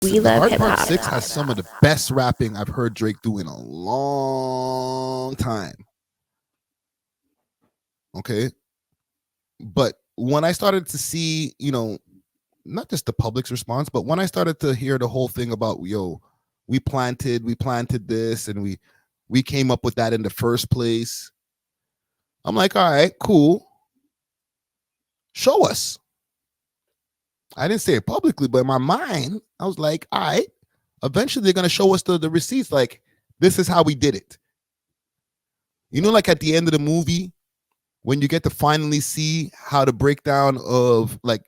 We love Hard hip Part hop. 6 has some of the best rapping I've heard Drake do in a long time. Okay. But when I started to see, not just the public's response, but when I started to hear the whole thing about, we planted this and we came up with that in the first place. I'm like, all right, cool. Show us. I didn't say it publicly, but in my mind, I was like, all right, eventually they're going to show us the receipts. Like, this is how we did it. Like at the end of the movie, when you get to finally see how the breakdown of, like,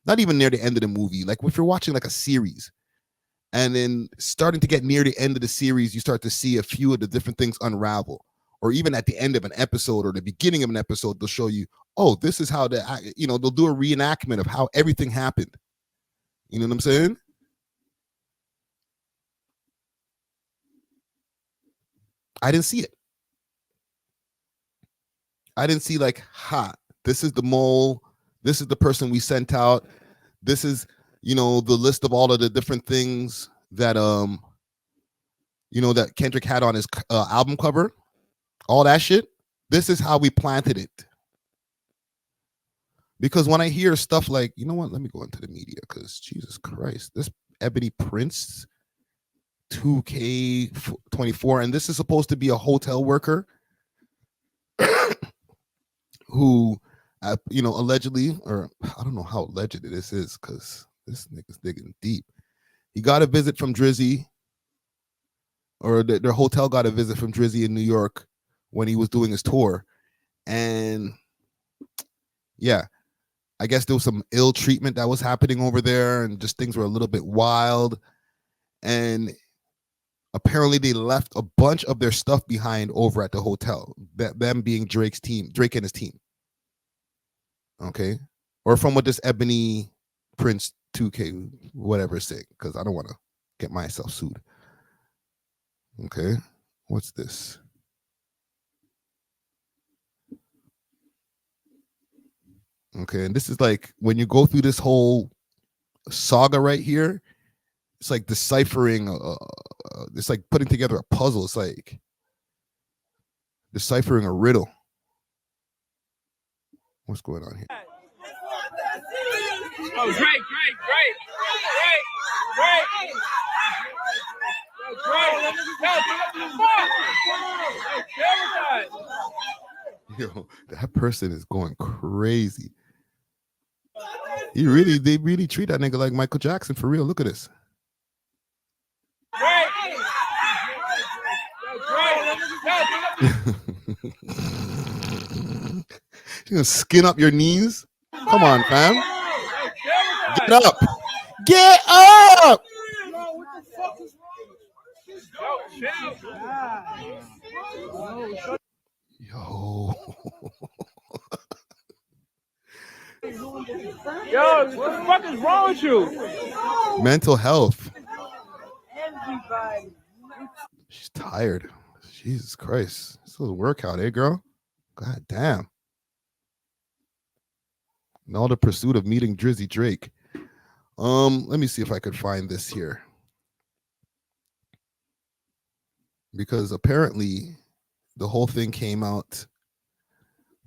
not even near the end of the movie, like if you're watching like a series and then starting to get near the end of the series, you start to see a few of the different things unravel. Or even at the end of an episode or the beginning of an episode, they'll show you, oh, this is how they'll do a reenactment of how everything happened. You know what I'm saying? I didn't see it. I didn't see like, this is the mole. This is the person we sent out. This is, the list of all of the different things that, that Kendrick had on his album cover. All that shit. This is how we planted it. Because when I hear stuff like, you know what, let me go into the media because Jesus Christ, this Ebony2k24, and this is supposed to be a hotel worker who, allegedly, or I don't know how alleged this is because this nigga's digging deep. He got a visit from Drizzy, or their hotel got a visit from Drizzy in New York when he was doing his tour. And yeah, I guess there was some ill treatment that was happening over there and just things were a little bit wild. And apparently they left a bunch of their stuff behind over at the hotel, them being Drake and his team. Okay. Or from what this Ebony Prince 2K, whatever is saying, because I don't want to get myself sued. Okay. What's this? Okay. And this is like when you go through this whole saga right here, it's like deciphering, it's like putting together a puzzle. It's like deciphering a riddle. What's going on here? Oh, Drake. Yo, that person is going crazy. They really treat that nigga like Michael Jackson for real. Look at this. You gonna skin up your knees? Come on, fam. Get up. Get up. Yo. Yo, what the fuck is wrong with you? Mental health. She's tired. Jesus Christ. This was a workout, eh, girl? God damn. In all the pursuit of meeting Drizzy Drake. Let me see if I could find this here. Because apparently the whole thing came out.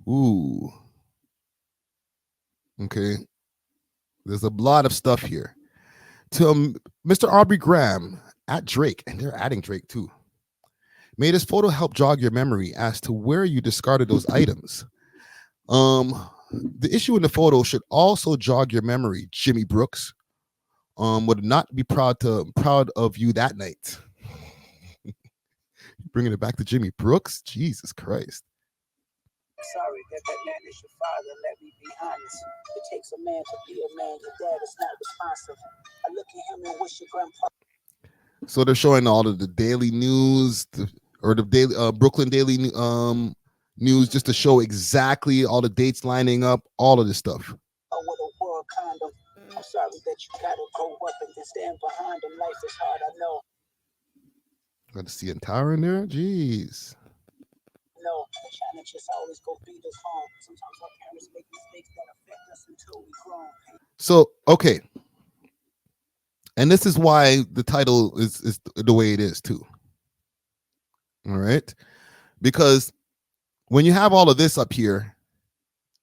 Ooh. Okay. There's a lot of stuff here. To Mr. Aubrey Graham at Drake, and they're adding Drake too. May this photo help jog your memory as to where you discarded those items. The issue in the photo should also jog your memory, Jimmy Brooks. Would not be proud of you that night. Bringing it back to Jimmy Brooks? Jesus Christ. Sorry that man is your father, let me be honest. It takes a man to be a man, your dad is not responsive. I look at him and wish your grandpa. So they're showing all of the daily news, or the daily Brooklyn Daily news, just to show exactly all the dates lining up, all of this stuff. Oh, what a world condom. I'm sorry that you gotta grow up and then stand behind him. Life is hard, I know. Got to see entire in there? Jeez. No, the challenges always go beat us home. Sometimes our parents make mistakes that affect us until we grow. So, okay. And this is why the title is the way it is too. All right. Because when you have all of this up here,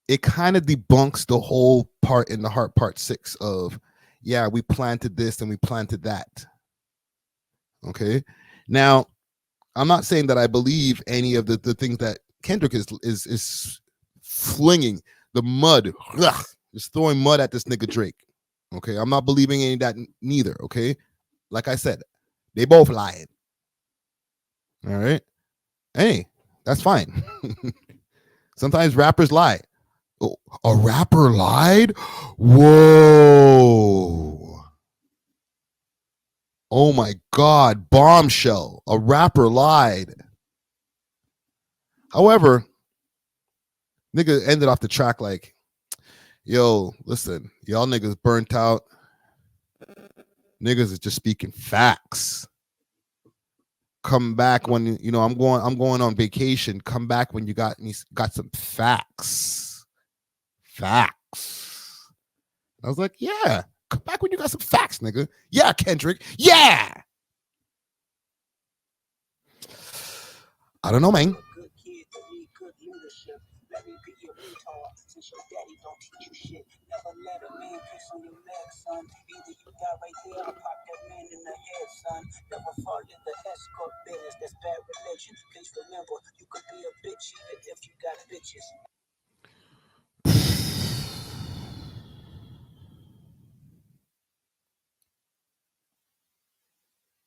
it kind of debunks the whole part in the heart part 6 of, yeah, we planted this and we planted that. Okay. Now, I'm not saying that I believe any of the things that Kendrick is flinging the mud, just throwing mud at this nigga Drake. Okay. I'm not believing any of that neither. Okay. Like I said, they both lying. All right. Hey, that's fine. Sometimes rappers lie. Oh, a rapper lied? Whoa. Oh my God. Bombshell. A rapper lied. However, nigga ended off the track like, yo, listen, y'all niggas burnt out. Niggas is just speaking facts. Come back when I'm going on vacation. Come back when you got some facts. Facts. I was like, yeah, come back when you got some facts, nigga. Yeah, Kendrick. Yeah. I don't know, man. Good kid that need good leadership. Let me be your mentor since your daddy don't teach you shit. Never let a man piss on your leg, son. Either you die right there or pop that man in the head, son. Never fall in the escort business. That's bad religion. Please remember, you could be a bitch even if you got bitches.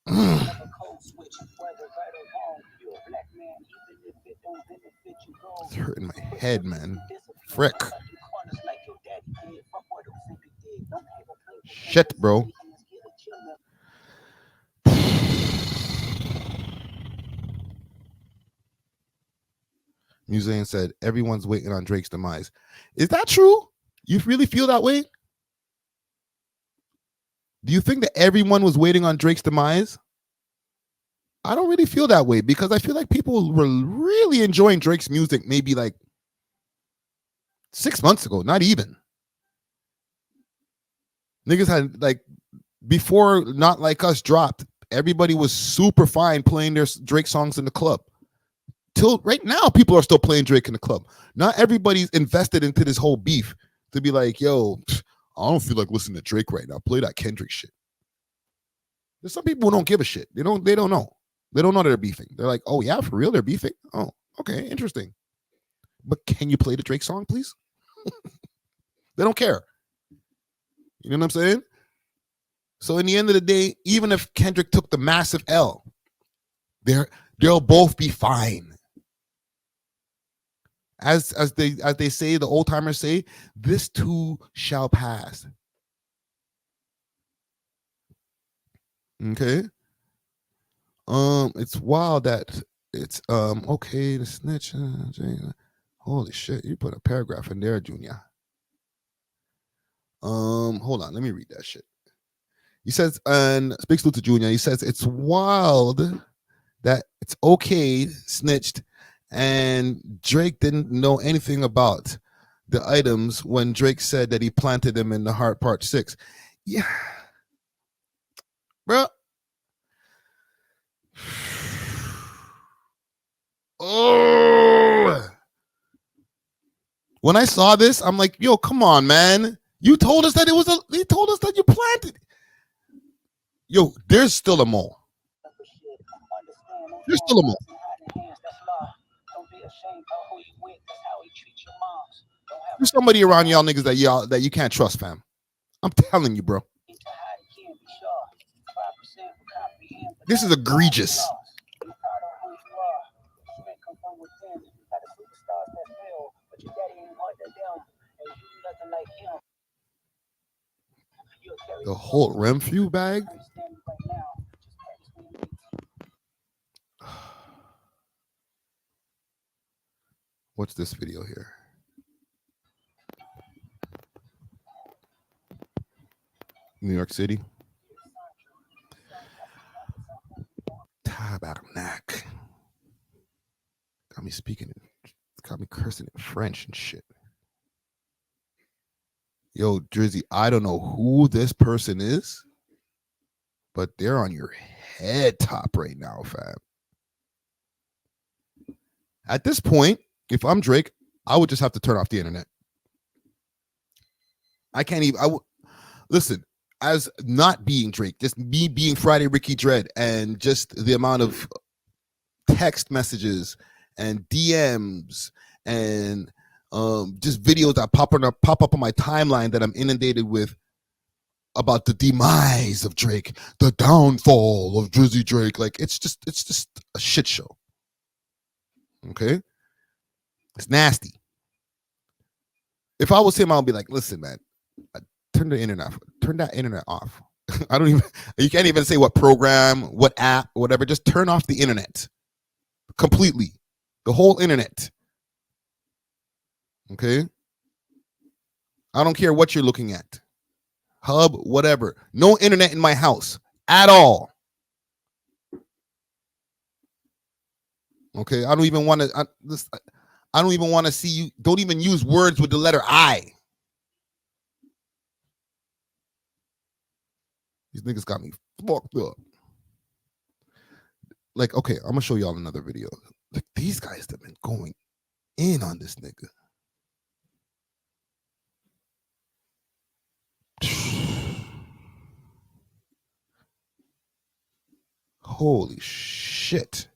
Never code switch, whether right or wrong. You're a black man, even if it don't benefit you. It's hurting my head, man. Frick. Shit, bro. Museum said everyone's waiting on Drake's demise. Is that true? You really feel that way? Do you think that everyone was waiting on Drake's demise? I don't really feel that way because I feel like people were really enjoying Drake's music maybe like 6 months ago, not even. Niggas had like before Not Like Us dropped, everybody was super fine playing their Drake songs in the club. Till right now, people are still playing Drake in the club. Not everybody's invested into this whole beef to be like, yo, I don't feel like listening to Drake right now. Play that Kendrick shit. There's some people who don't give a shit. They don't know. They don't know they're beefing. They're like, oh yeah, for real, they're beefing. Oh, okay, interesting. But can you play the Drake song, please? They don't care. You know what I'm saying? So in the end of the day, even if Kendrick took the massive L, they'll both be fine. As they say, the old timers say, this too shall pass. Okay. It's wild that it's okay, the snitch. Holy shit, you put a paragraph in there, Junior. Hold on, let me read that shit. He says, and speaks to Junior, he says it's wild that it's okay, snitched, and Drake didn't know anything about the items when Drake said that he planted them in the heart part 6. Yeah. Bro. Oh. When I saw this, I'm like, yo, come on, man. You told us that he told us that you planted. Yo, there's still a mole. There's still a mole. There's somebody around y'all niggas that you can't trust, fam. I'm telling you, bro. This is egregious. The whole Renfrew bag. What's this video here? New York City. Tabarnak. Got me cursing in French and shit. Yo, Drizzy, I don't know who this person is, but they're on your head top right now, fam. At this point, if I'm Drake, I would just have to turn off the internet. I can't even. Listen, as not being Drake, just me being Friday Ricky Dread, and just the amount of text messages and DMs and just videos that pop up on my timeline that I'm inundated with about the demise of Drake, the downfall of Drizzy Drake. Like it's just a shit show. Okay, it's nasty. If I was him, I'll be like, listen, man, turn the internet off. Turn that internet off. I don't even. You can't even say what program, what app, whatever. Just turn off the internet completely, the whole internet. Okay. I don't care what you're looking at, hub, whatever. No internet in my house at all. Okay. I don't even want to. I don't even want to see you. Don't even use words with the letter I. These niggas got me fucked up. Like, okay, I'm gonna show y'all another video. Like, these guys have been going in on this nigga. Holy shit.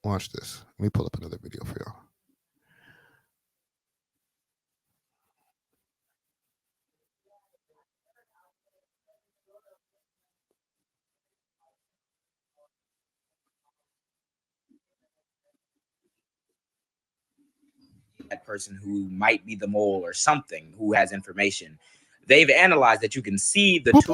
Watch this. Let me pull up another video for y'all. That person who might be the mole or something who has information. They've analyzed that you can see the tubes.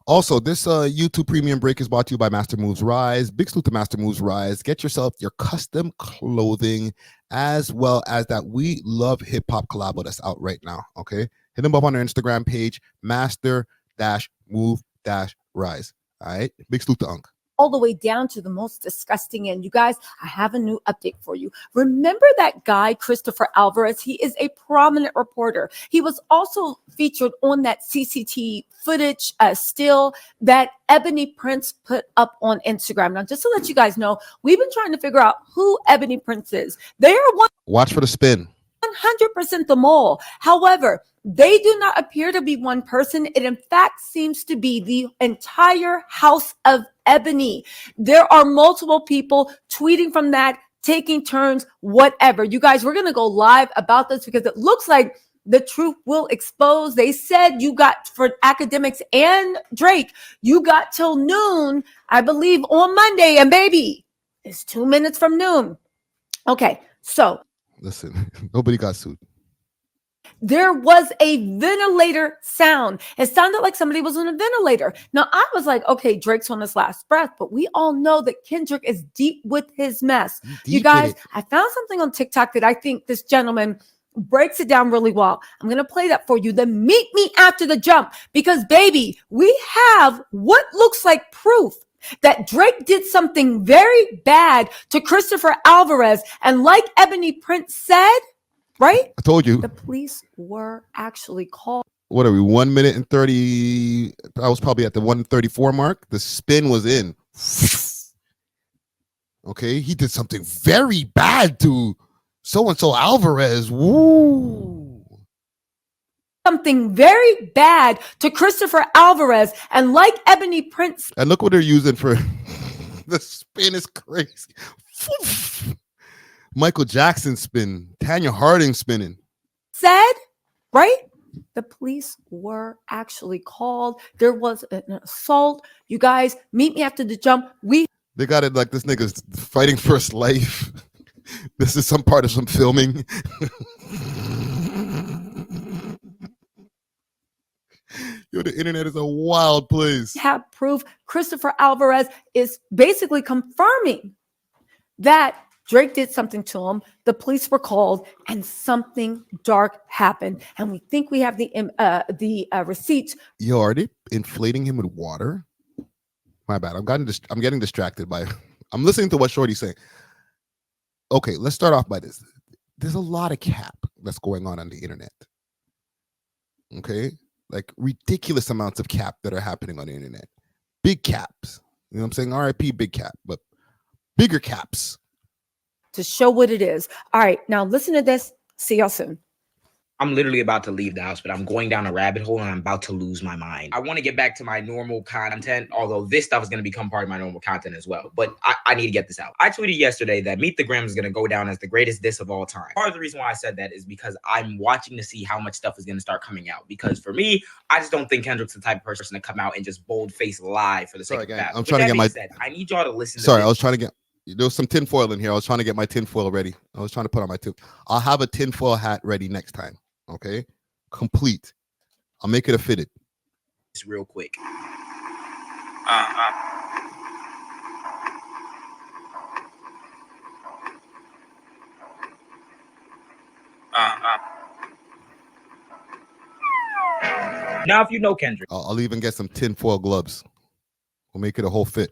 Also, this YouTube premium break is brought to you by Master Moves Rise. Big salute to Master Moves Rise. Get yourself your custom clothing as well as that We Love Hip Hop collabo that's out right now. Okay, hit them up on their Instagram page, Master-Move-Rise. All right, big salute to Unc. All the way down to the most disgusting end. You guys, I have a new update for you. Remember that guy, Christopher Alvarez? He is a prominent reporter. He was also featured on that CCTV footage still that Ebony Prince put up on Instagram. Now, just to let you guys know, we've been trying to figure out who Ebony Prince is. They are one. Watch for the spin. 100% the mole. However, they do not appear to be one person. It in fact seems to be the entire house of Ebony. There are multiple people tweeting from that, taking turns, whatever. You guys, we're going to go live about this because it looks like the truth will expose. They said you got, for academics and Drake, you got till noon, I believe, on Monday. And baby, it's 2 minutes from noon. Okay, so. Listen, nobody got sued. There was a ventilator sound. It sounded like somebody was on a ventilator. Now, I was like, okay, Drake's on his last breath, but we all know that Kendrick is deep with his mess. You guys, I found something on TikTok that I think this gentleman breaks it down really well. I'm going to play that for you. Then meet me after the jump because, baby, we have what looks like proof that Drake did something very bad to Christopher Alvarez. And like Ebony Prince said, right? I told you. The police were actually called. What are we? 1 minute and 30. I was probably at the 1:34 mark. The spin was in. Okay. He did something very bad to so-and-so Alvarez. Woo. Something very bad to Christopher Alvarez. And like Ebony Prince. And look what they're using for the spin is crazy. Michael Jackson spin, Tanya Harding spinning. Said, right? The police were actually called. There was an assault. You guys, meet me after the jump. They got it like this nigga's fighting for his life. This is some part of some filming. Yo, the internet is a wild place. Have proof. Christopher Alvarez is basically confirming that Drake did something to him. The police were called, and something dark happened. And we think we have the receipts. Yo, are they inflating him with water? My bad. I'm getting distracted by. I'm listening to what Shorty's saying. Okay, let's start off by this. There's a lot of cap that's going on the internet. Okay, like ridiculous amounts of cap that are happening on the internet. Big caps. You know what I'm saying? R.I.P. Big cap, but bigger caps. To show what it is. All right, now listen to this. See y'all soon. I'm literally about to leave the house, but I'm going down a rabbit hole and I'm about to lose my mind. I want to get back to my normal content, although this stuff is going to become part of my normal content as well. But I need to get this out. I tweeted yesterday that Meet the Grams is going to go down as the greatest diss of all time. Part of the reason why I said that is because I'm watching to see how much stuff is going to start coming out. Because for me, I just don't think Kendrick's the type of person to come out and just bold-faced lie for the sake of that. I'm trying to get my. I need y'all to listen. Sorry, to I was trying to get. There was some tinfoil in here. I was trying to get my tinfoil ready. I was trying to put on my tin. I'll have a tinfoil hat ready next time. Okay. Complete. I'll make it a fitted. Just real quick. Now, if you know Kendrick, I'll even get some tinfoil gloves. We'll make it a whole fit.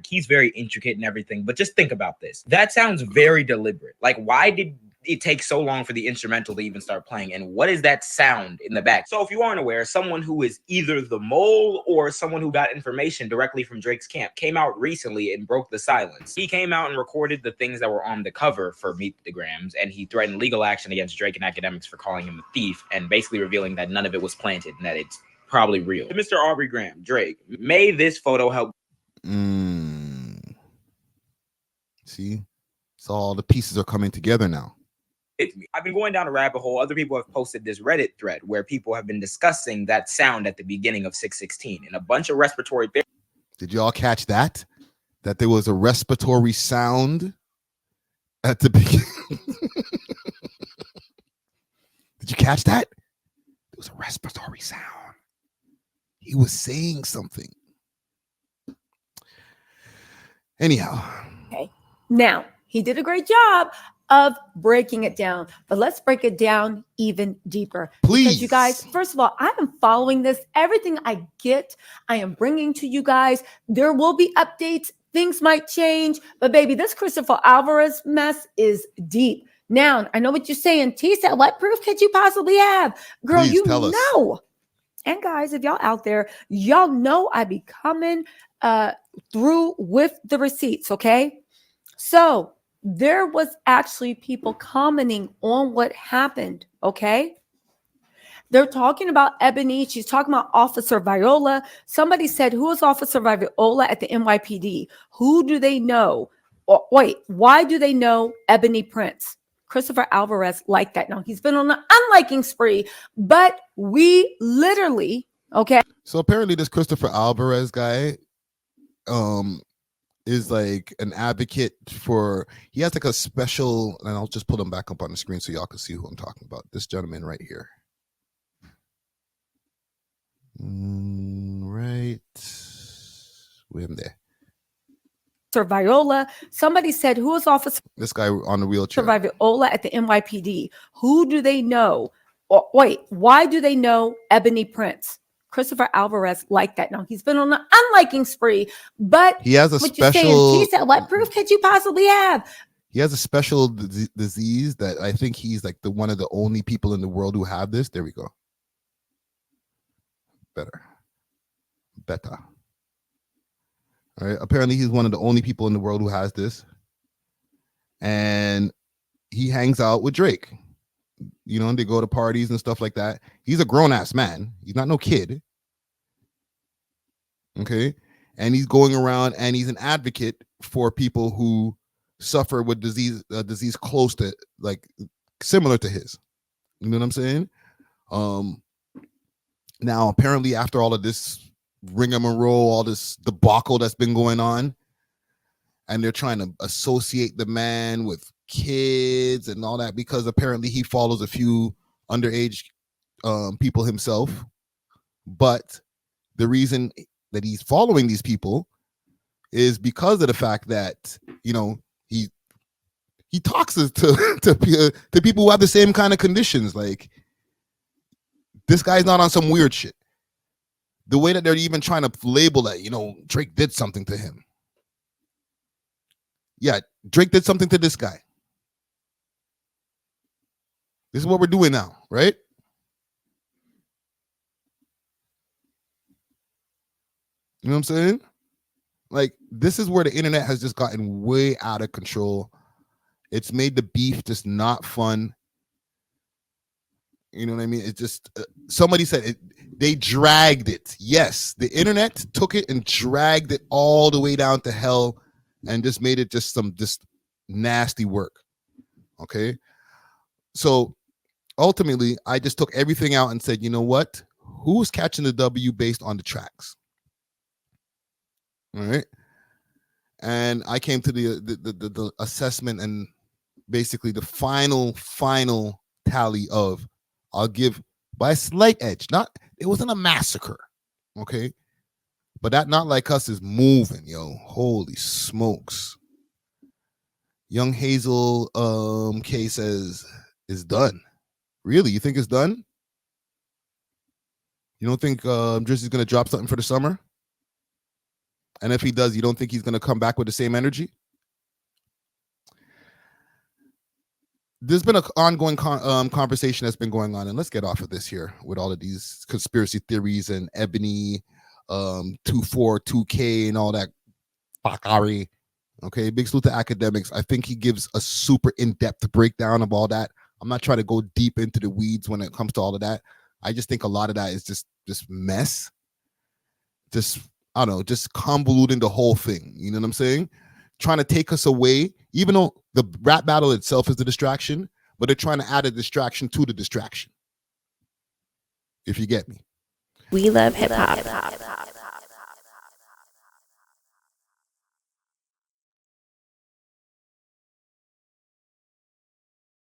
He's very intricate and everything, but just think about this. That sounds very deliberate. Like, why did it take so long for the instrumental to even start playing? And what is that sound in the back? So if you aren't aware, someone who is either the mole or someone who got information directly from Drake's camp came out recently and broke the silence. He came out and recorded the things that were on the cover for Meet the Grams, and he threatened legal action against Drake and academics for calling him a thief and basically revealing that none of it was planted and that it's probably real. Mr. Aubrey Graham, Drake, may this photo help. See, so all the pieces are coming together now. I've been going down a rabbit hole. Other people have posted this Reddit thread where people have been discussing that sound at the beginning of 616 and a bunch of respiratory. Did y'all catch that? That there was a respiratory sound at the beginning. Did you catch that? There was a respiratory sound. He was saying something. Anyhow. Okay. Now, he did a great job of breaking it down, but let's break it down even deeper. Please. Because you guys, first of all, I am following this. Everything I get, I am bringing to you guys. There will be updates. Things might change, but baby, this Christopher Alvarez mess is deep. Now, I know what you're saying. T said, what proof could you possibly have? Girl, Please you tell us. know. And guys, if y'all out there, y'all know I be coming through with the receipts, okay? So there was actually people commenting on what happened, okay? They're talking about Ebony. She's talking about Officer Viola. Somebody said, who is Officer Viola at the NYPD? Who do they know? Or, wait, why do they know Ebony Prince? Christopher Alvarez liked that. Now, he's been on an unliking spree, but we literally, okay? So apparently this Christopher Alvarez guy is like an advocate for, he has like a special, and I'll just put him back up on the screen so y'all can see who I'm talking about. This gentleman right here. Right. We have him there. Viola. Somebody said, who is Officer This guy on the wheelchair. Viola at the NYPD? Who do they know? Or, wait, why do they know Ebony Prince? Christopher Alvarez liked that. Now, he's been on an unliking spree, but he has a special. He said, what proof could you possibly have? He has a special disease that I think he's like one of the only people in the world who have this. There we go. Better. All right. Apparently, he's one of the only people in the world who has this, and he hangs out with Drake. You know, and they go to parties and stuff like that. He's a grown-ass man. He's not no kid. Okay. And he's going around and he's an advocate for people who suffer with disease close to, like, similar to his. You know what I'm saying? Now, apparently, after all of this rigmarole, all this debacle that's been going on, and they're trying to associate the man with kids and all that, because apparently he follows a few underage people himself. But the reason that he's following these people is because of the fact that, you know, he talks to people who have the same kind of conditions. Like, this guy's not on some weird shit. The way that they're even trying to label that, you know, Drake did something to him. Yeah, Drake did something to this guy. This is what we're doing now, right? You know what I'm saying? Like, this is where the internet has just gotten way out of control. It's made the beef just not fun. You know what I mean? It just, somebody said it, they dragged it. Yes, the internet took it and dragged it all the way down to hell and just made it just some just nasty work. Okay. So ultimately, I just took everything out and said, you know what? Who's catching the W based on the tracks? All right. And I came to the assessment and basically the final tally of, I'll give by a slight edge. It wasn't a massacre. Okay. But that Not Like Us is moving, yo. Holy smokes. Young Hazel K says is done. Really? You think it's done? You don't think Drizzy's gonna drop something for the summer? And if he does, you don't think he's gonna come back with the same energy? There's been an ongoing conversation that's been going on, and let's get off of this here with all of these conspiracy theories and Ebony2k24 and all that fuckery. Okay, big salute to academics. I think he gives a super in-depth breakdown of all that. I'm not trying to go deep into the weeds when it comes to all of that. I just think a lot of that is just mess. Just, I don't know, just convoluting the whole thing. You know what I'm saying? Trying to take us away, even though the rap battle itself is the distraction, but they're trying to add a distraction to the distraction. If you get me. We love hip hop.